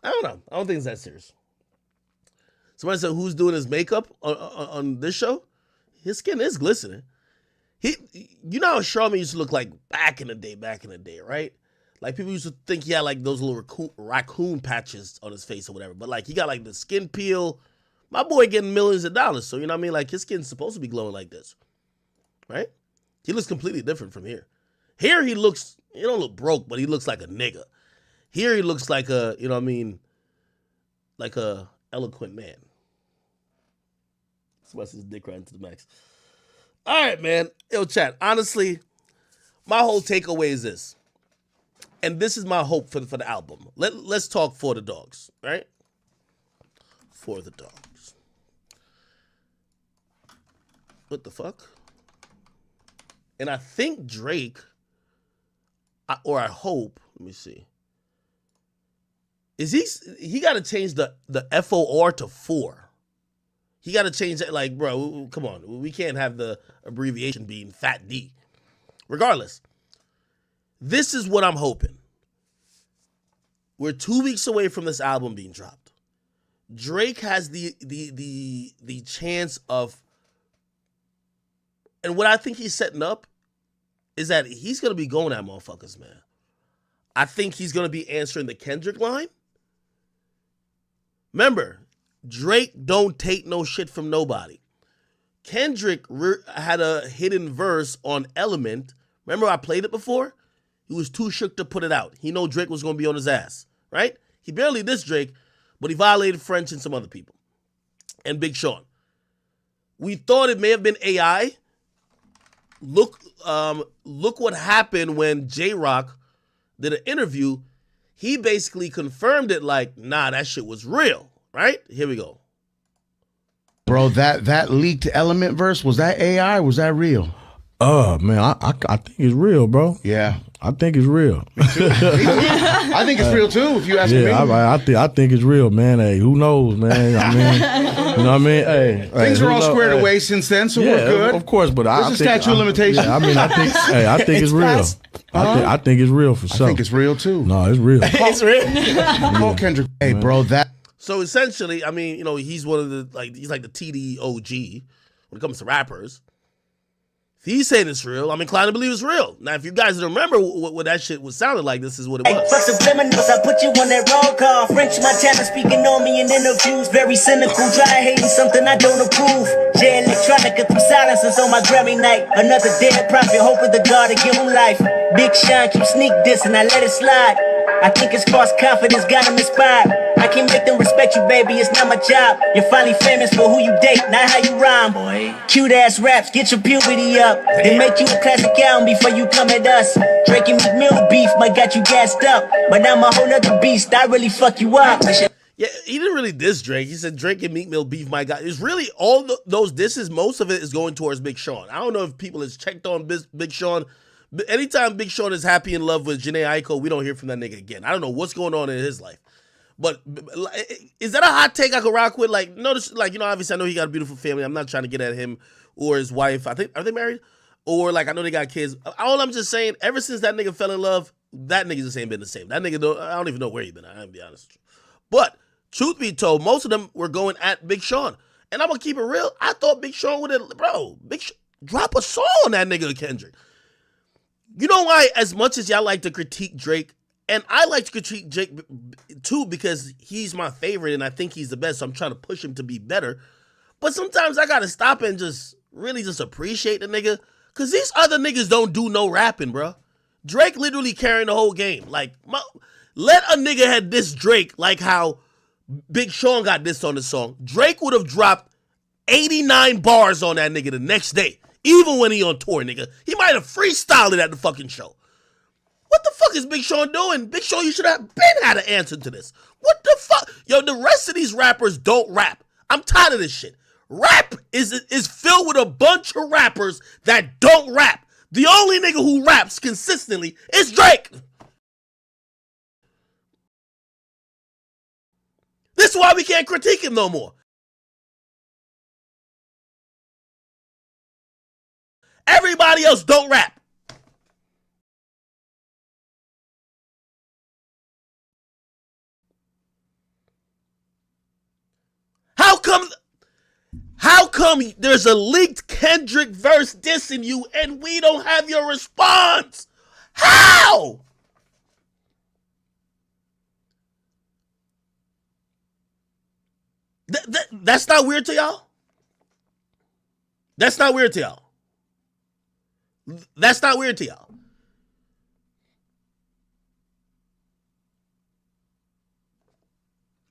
I don't know. I don't think it's that serious. Somebody said, who's doing his makeup on this show? His skin is glistening. You know how Charlamagne used to look like back in the day, right? Like people used to think he had like those little raccoon patches on his face or whatever. But like he got like the skin peel. My boy getting millions of dollars. So you know what I mean? Like his skin's supposed to be glowing like this. Right? He looks completely different from here. Here he don't look broke, but he looks like a nigga. Here he looks like a, you know what I mean? Like a eloquent man. Somebody says dick right into the max. All right, man. Yo, chat. Honestly, my whole takeaway is this. And this is my hope for the album. Let's talk For the Dogs, right? For the Dogs. What the fuck? And I think Drake, or I hope, let me see. He got to change the FOR to 4. He got to change that. Like, bro, come on. We can't have the abbreviation being Fat D. Regardless, this is what I'm hoping. We're 2 weeks away from this album being dropped. Drake has the chance of, and what I think he's setting up is that he's gonna be going at motherfuckers, man. I think he's gonna be answering the Kendrick line. Remember, Drake don't take no shit from nobody. Kendrick had a hidden verse on Element. Remember I played it before? He was too shook to put it out. He know Drake was going to be on his ass, right? He barely dissed Drake, but he violated French and some other people. And Big Sean. We thought it may have been AI. Look what happened when J-Rock did an interview. He basically confirmed it like, nah, that shit was real, right? Here we go. Bro, that leaked Element verse, was that AI or was that real? Man, I think it's real, bro. Yeah. I think it's real. I think it's real too, if you ask me. I think it's real, man. Hey, who knows, man? I mean, you know what I mean? Hey, things are all squared away since then, so we're good. Of course, but there's a statute of limitations. Yeah, I mean, I think it's real. I think it's real for sure. I think it's real too. No, it's real. It's real. Paul Kendrick. Hey, bro, that. So essentially, I mean, you know, he's one of the he's like the TDOG when it comes to rappers. If he's saying it's real, I'm inclined to believe it's real. Now, if you guys remember what that shit was sounded like, this is what it was. Fuck subliminals, I put you on that roll call. French Montana speaking on me in interviews. Very cynical, dry hating something I don't approve. J Electronica through silences on my Grammy night. Another dead prophet, hoping the God to give him life. Big Sean keep sneak dissing, I let it slide. I think his false confidence got him inspired. I can't make them respect you, baby, it's not my job. You're finally famous for who you date, not how you rhyme, boy. Cute ass raps, get your puberty up. Then make you a classic album before you come at us. Drake and Meek Mill beef might got you gassed up, but now I'm a whole nother beast, I really fuck you up. Yeah, he didn't really diss Drake. He said Drake and Meek Mill beef might got. It's really all those disses, most of it is going towards Big Sean. I don't know if people has checked on Big Sean. But anytime Big Sean is happy in love with Jhené Aiko, we don't hear from that nigga again. I don't know what's going on in his life. But is that a hot take I could rock with? Like, notice, like, you know, obviously I know he got a beautiful family. I'm not trying to get at him or his wife. I think, are they married? Or like, I know they got kids. All I'm just saying, ever since that nigga fell in love, that nigga just ain't been the same. That nigga, I don't even know where he been. I'm gonna be honest with you. But truth be told, most of them were going at Big Sean. And I'm gonna keep it real. I thought Big Sean would have, drop a song on that nigga Kendrick. You know why, as much as y'all like to critique Drake, and I like to critique Drake too because he's my favorite and I think he's the best, so I'm trying to push him to be better. But sometimes I gotta stop and just really just appreciate the nigga, because these other niggas don't do no rapping, bro. Drake literally carrying the whole game. Like, let a nigga had this Drake like how Big Sean got this on the song. Drake would have dropped 89 bars on that nigga the next day. Even when he on tour, nigga. He might have freestyled it at the fucking show. What the fuck is Big Sean doing? Big Sean, you should have been had an answer to this. What the fuck? Yo, the rest of these rappers don't rap. I'm tired of this shit. Rap is filled with a bunch of rappers that don't rap. The only nigga who raps consistently is Drake. This is why we can't critique him no more. Everybody else don't rap. come there's a leaked Kendrick verse dissing you and we don't have your response? How? That's not weird to y'all? That's not weird to y'all? That's not weird to y'all?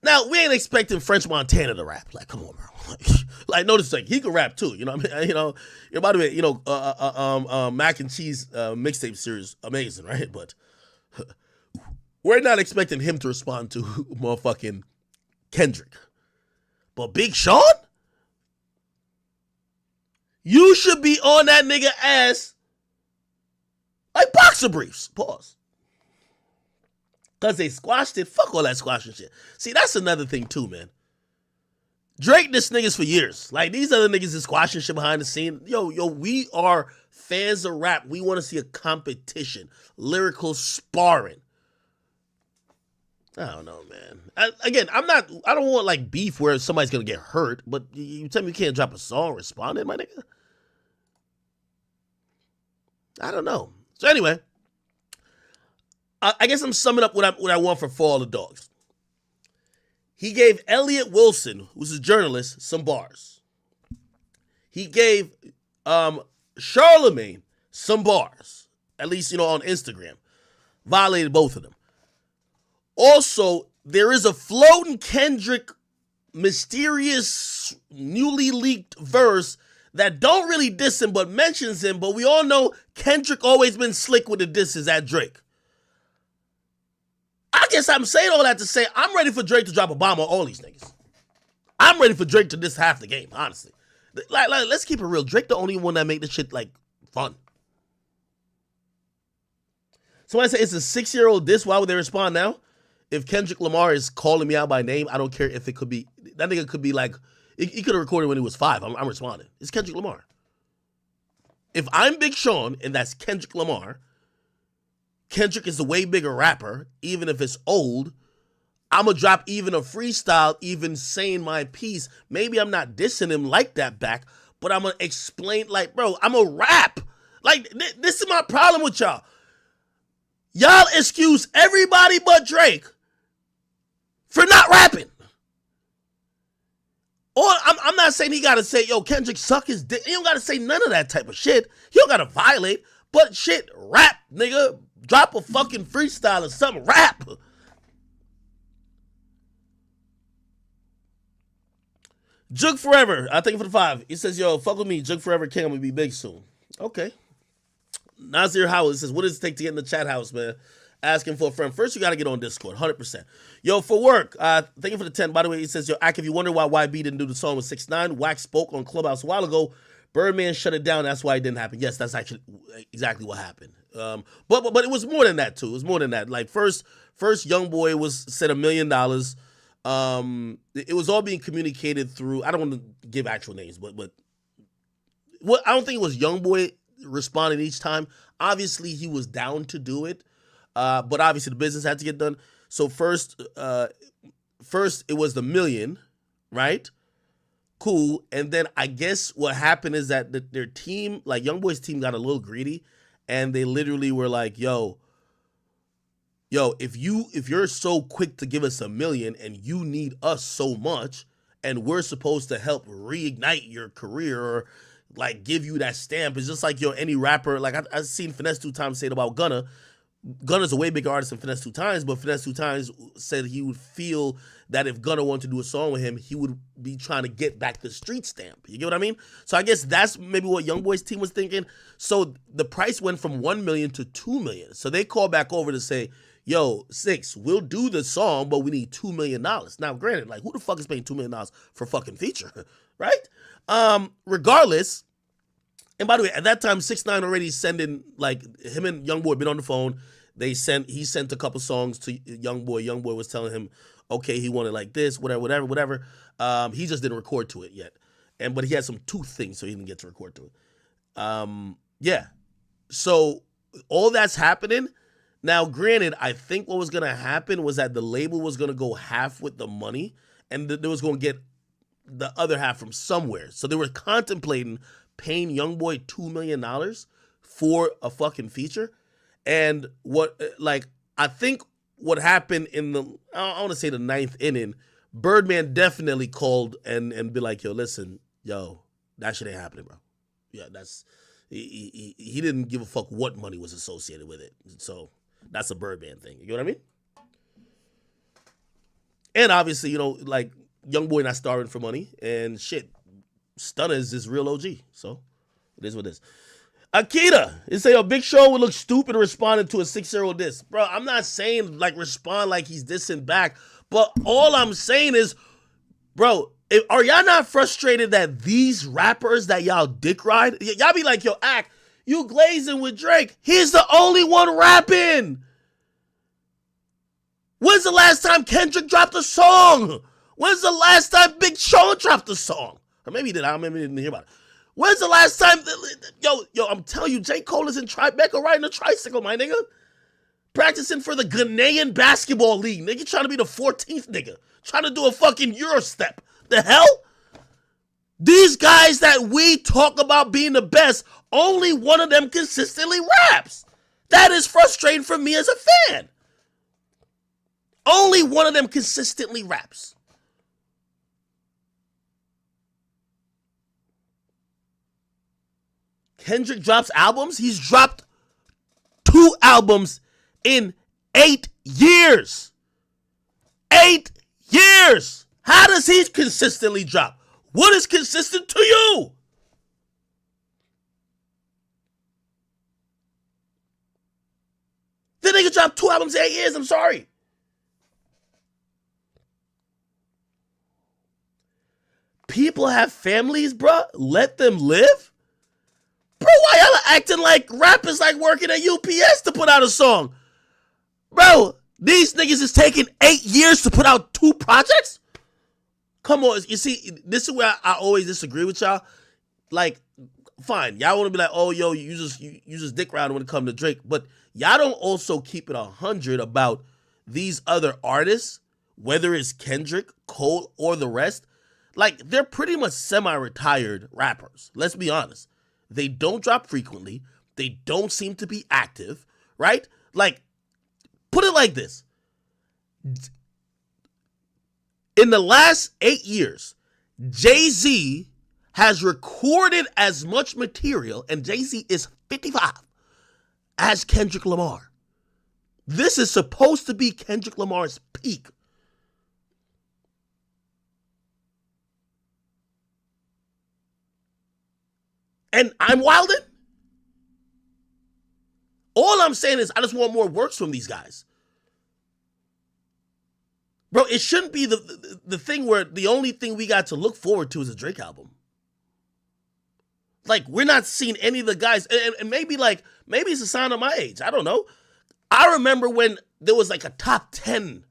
Now, we ain't expecting French Montana to rap. Like, come on, bro. Like, notice, like, he can rap too. You know what I mean? You know, by the way, Mac and Cheese mixtape series, amazing, right? But we're not expecting him to respond to motherfucking Kendrick. But Big Sean? You should be on that nigga ass like boxer briefs. Pause. Because they squashed it. Fuck all that squashing shit. See, that's another thing too, man. Drake this niggas for years. Like, these other niggas is squashing shit behind the scene. Yo, we are fans of rap. We want to see a competition. Lyrical sparring. I don't know, man. I don't want like beef where somebody's going to get hurt, but you tell me you can't drop a song responding, my nigga? I don't know. So anyway, I guess I'm summing up what I want for All the Dogs. He gave Elliot Wilson, who's a journalist, some bars. He gave Charlemagne some bars, at least, on Instagram. Violated both of them. Also, there is a floating Kendrick mysterious, newly leaked verse that don't really diss him but mentions him, but we all know Kendrick always been slick with the disses at Drake. I guess I'm saying all that to say I'm ready for Drake to drop a bomb on all these niggas. I'm ready for Drake to diss half the game, honestly. Like, let's keep it real. Drake the only one that made this shit, like, fun. Somebody say it's a 6-year-old diss. Why would they respond now? If Kendrick Lamar is calling me out by name, I don't care if it could be, that nigga could be like, he could have recorded when he was 5. I'm responding. It's Kendrick Lamar. If I'm Big Sean and that's Kendrick Lamar, Kendrick is a way bigger rapper, even if it's old, I'm going to drop even a freestyle, even saying my piece. Maybe I'm not dissing him like that back, but I'm going to explain, like, bro, I'm a rap. Like, this is my problem with y'all. Y'all excuse everybody but Drake for not rapping. Or I'm not saying he got to say, yo, Kendrick suck his dick. He don't got to say none of that type of shit. He don't got to violate. But shit, rap, nigga. Drop a fucking freestyle or something. Rap. Jug Forever. I think for the 5. He says, yo, fuck with me. Jug Forever King. I'm going to be big soon. Okay. Nazir Howell says, what does it take to get in the chat house, man? Asking for a friend. First, you got to get on Discord, 100%. Yo, for work, thank you for the 10. By the way, he says, yo, Ak, if you wonder why YB didn't do the song with 6ix9ine, Wax spoke on Clubhouse a while ago. Birdman shut it down. That's why it didn't happen. Yes, that's actually exactly what happened. But it was more than that, too. It was more than that. Like, first YoungBoy was said $1 million. It was all being communicated through, I don't want to give actual names, but what I don't think it was YoungBoy responding each time. Obviously, he was down to do it. But obviously the business had to get done. So first it was the $1 million, right? Cool. And then I guess what happened is that their team, like YoungBoy's team, got a little greedy, and they literally were like, yo, if you're so quick to give us $1 million and you need us so much, and we're supposed to help reignite your career or like give you that stamp, it's just like, yo, any rapper, like I've seen Finesse 2 Times say it about Gunna. Gunna's a way bigger artist than Finesse 2 Times, but Finesse 2 Times said he would feel that if Gunna wanted to do a song with him, he would be trying to get back the street stamp. You get what I mean? So I guess that's maybe what YoungBoy's team was thinking. So the price went from $1 million to $2 million. So they called back over to say, yo, 6, we'll do the song, but we need $2 million. Now, granted, like, who the fuck is paying $2 million for a fucking feature, right? Regardless, and by the way, at that time, 6ix9ine already sending, like, him and YoungBoy been on the phone. He sent a couple songs to YoungBoy. YoungBoy was telling him, okay, he wanted like this, whatever. He just didn't record to it yet. But he had some tooth things, so he didn't get to record to it. Yeah. So all that's happening. Now, granted, I think what was going to happen was that the label was going to go half with the money, and they was going to get the other half from somewhere. So they were contemplating paying YoungBoy $2 million for a fucking feature. And I think what happened in I want to say the ninth inning, Birdman definitely called and be like, yo, listen, yo, that shit ain't happening, bro. Yeah, he didn't give a fuck what money was associated with it. So that's a Birdman thing. You know what I mean? And obviously, like YoungBoy not starving for money and shit. Stunna is this real OG. So it is what it is. Akita, it say, Big Sean would look stupid responding to a 6-year-old diss. Bro, I'm not saying like respond like he's dissing back, but all I'm saying is, bro, are y'all not frustrated that these rappers that y'all dick ride, y'all be like, yo, Act, you glazing with Drake. He's the only one rapping. When's the last time Kendrick dropped a song? When's the last time Big Sean dropped a song? Or maybe he did. I didn't hear about it. When's the last time? Yo, I'm telling you, JCole is in Tribeca riding a tricycle, my nigga. Practicing for the Ghanaian basketball league. Nigga trying to be the 14th nigga. Trying to do a fucking Euro step. The hell? These guys that we talk about being the best, only one of them consistently raps. That is frustrating for me as a fan. Only one of them consistently raps. Kendrick drops albums. He's dropped 2 albums in 8 years. 8 years. How does he consistently drop? What is consistent to you? The nigga dropped 2 albums in 8 years. I'm sorry. People have families, bruh. Let them live. Bro, why y'all acting like rap is like working at UPS to put out a song? Bro, these niggas is taking 8 years to put out 2 projects? Come on, you see, this is where I always disagree with y'all. Like, fine, y'all want to be like, oh, yo, you just dick around when it comes to Drake, but y'all don't also keep it 100 about these other artists, whether it's Kendrick, Cole, or the rest. Like, they're pretty much semi-retired rappers. Let's be honest. They don't drop frequently. They don't seem to be active, right? Like, put it like this. In the last 8 years, Jay-Z has recorded as much material, and Jay-Z is 55, as Kendrick Lamar. This is supposed to be Kendrick Lamar's peak. And I'm wilding? All I'm saying is I just want more works from these guys. Bro, it shouldn't be the thing where the only thing we got to look forward to is a Drake album. Like, we're not seeing any of the guys, and maybe it's a sign of my age. I don't know. I remember when there was like a top 10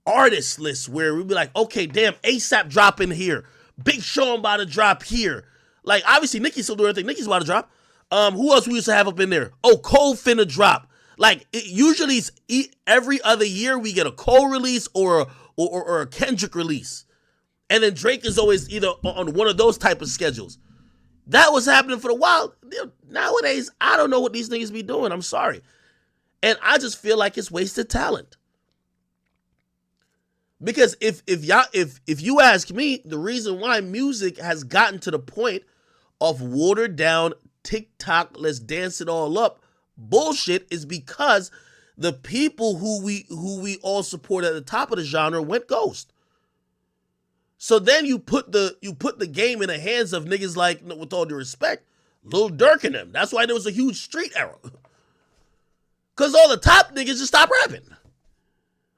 artist list where we'd be like, okay, damn, ASAP dropping here. Big Sean about to drop here. Like, obviously, Nicki's still doing everything. Nicki's about to drop. Who else we used to have up in there? Oh, Cole finna drop. Like, usually it's every other year we get a Cole release or a Kendrick release. And then Drake is always either on one of those type of schedules. That was happening for a while. Nowadays, I don't know what these niggas be doing. I'm sorry. And I just feel like it's wasted talent. Because if you ask me, the reason why music has gotten to the point of watered down TikTok, let's dance it all up bullshit is because the people who we all support at the top of the genre went ghost. So then you put the game in the hands of niggas like, with all due respect, Lil Durk and them. That's why there was a huge street era. Because all the top niggas just stopped rapping.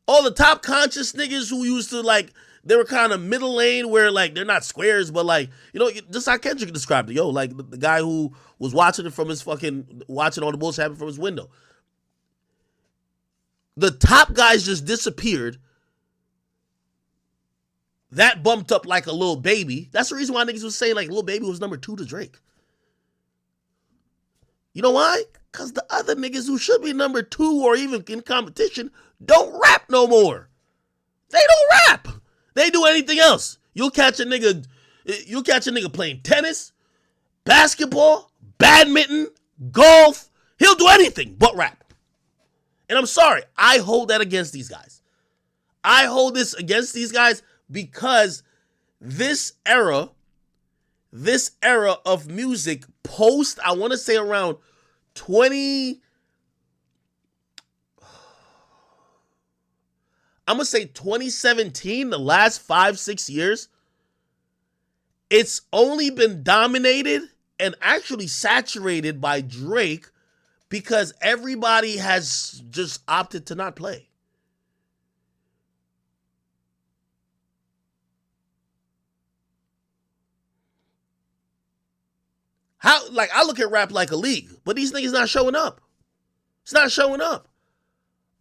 All the top conscious niggas who used to, like, they were kind of middle lane where, like, they're not squares, but, like, just how Kendrick described it. Yo, like, the guy who was watching all the bullshit happen from his window. The top guys just disappeared. That bumped up like a Lil Baby. That's the reason why niggas was saying, like, Lil Baby was number 2 to Drake. You know why? Because the other niggas who should be number 2 or even in competition don't rap no more. They don't rap. They do anything else. You'll catch a nigga playing tennis, basketball, badminton, golf. He'll do anything but rap. And I'm sorry, I hold that against these guys. I hold this against these guys because this era of music post, I want to say around 2017, the last 5-6 years, it's only been dominated and actually saturated by Drake because everybody has just opted to not play. I look at rap like a league, but these niggas not showing up. It's not showing up.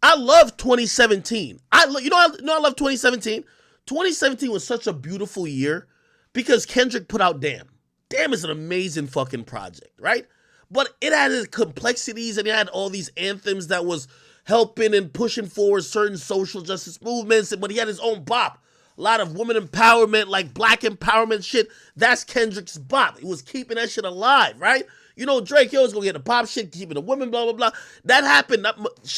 I love 2017. I love 2017. 2017 was such a beautiful year because Kendrick put out Damn. Damn is an amazing fucking project, right? But it had its complexities and it had all these anthems that was helping and pushing forward certain social justice movements, but he had his own bop. A lot of women empowerment, like black empowerment shit. That's Kendrick's bop. It was keeping that shit alive, right? You know, Drake, he always gonna get the pop shit, keeping the women, blah, blah, blah. That happened.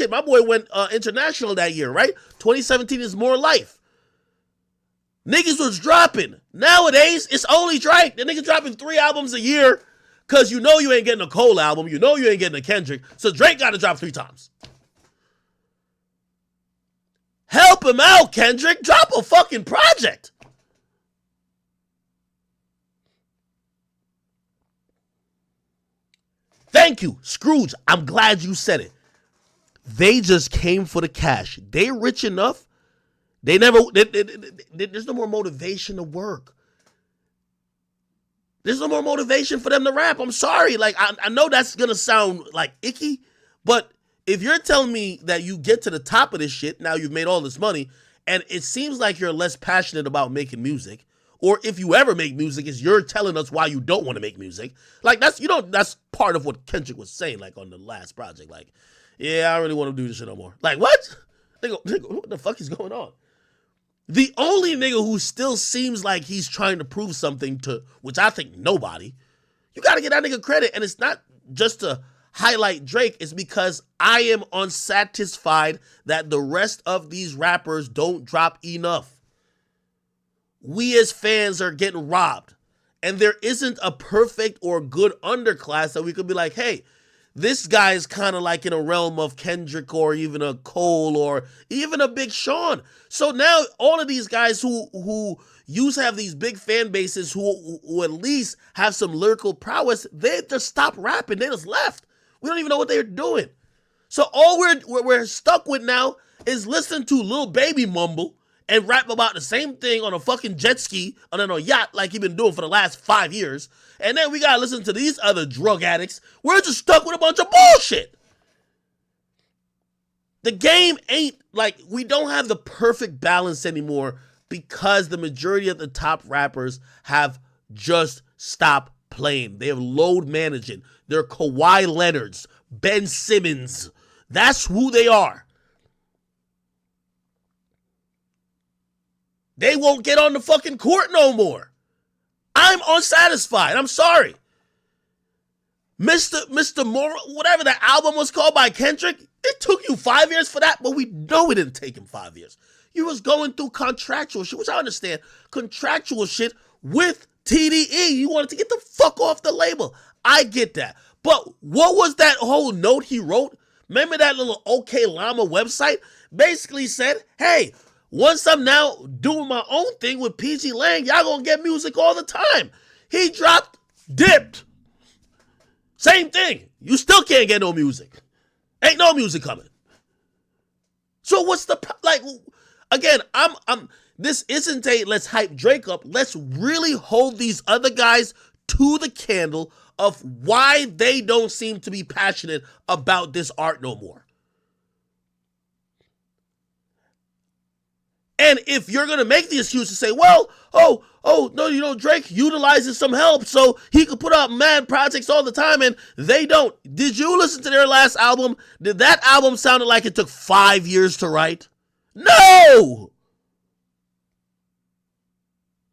My boy went international that year, right? 2017 is more life. Niggas was dropping. Nowadays, it's only Drake. The nigga dropping 3 albums a year because you know you ain't getting a Cole album. You know you ain't getting a Kendrick. So Drake got to drop 3 times. Help him out, Kendrick. Drop a fucking project. Thank you, Scrooge. I'm glad you said it. They just came for the cash. They rich enough. There's no more motivation to work. There's no more motivation for them to rap. I'm sorry. Like, I know that's going to sound like icky, but if you're telling me that you get to the top of this shit, now you've made all this money, and it seems like you're less passionate about making music, or if you ever make music, is you're telling us why you don't want to make music. Like, that's part of what Kendrick was saying, like, on the last project. Like, yeah, I don't really want to do this shit no more. Like, what? Nigga, what the fuck is going on? The only nigga who still seems like he's trying to prove something to, which I think nobody, you got to get that nigga credit. And it's not just to highlight Drake, it's because I am unsatisfied that the rest of these rappers don't drop enough. We as fans are getting robbed. And there isn't a perfect or good underclass that we could be like, hey, this guy is kind of like in a realm of Kendrick or even a Cole or even a Big Sean. So now all of these guys who used to have these big fan bases who at least have some lyrical prowess, they just stopped rapping. They just left. We don't even know what they're doing. So all we're stuck with now is listening to Lil Baby mumble and rap about the same thing on a fucking jet ski and on a yacht like he been doing for the last 5 years. And then we gotta listen to these other drug addicts. We're just stuck with a bunch of bullshit. The game ain't, like, we don't have the perfect balance anymore because the majority of the top rappers have just stopped playing. They have load managing. They're Kawhi Leonards, Ben Simmons. That's who they are. They won't get on the fucking court no more. I'm unsatisfied. I'm sorry. Mr. Moral, whatever that album was called by Kendrick, it took you 5 years for that, but we know it didn't take him 5 years. You was going through contractual shit, which I understand. Contractual shit with TDE. You wanted to get the fuck off the label. I get that. But what was that whole note he wrote? Remember that little OK Llama website? Basically said, hey, once I'm now doing my own thing with PG Lang, y'all gonna get music all the time. He dropped, dipped. Same thing. You still can't get no music. Ain't no music coming. So what's the, like, again, this isn't a let's hype Drake up. Let's really hold these other guys to the candle of why they don't seem to be passionate about this art no more. And if you're going to make the excuse to say, well, no, you know, Drake utilizes some help so he could put out mad projects all the time and they don't. Did you listen to their last album? Did that album sound like it took 5 years to write? No!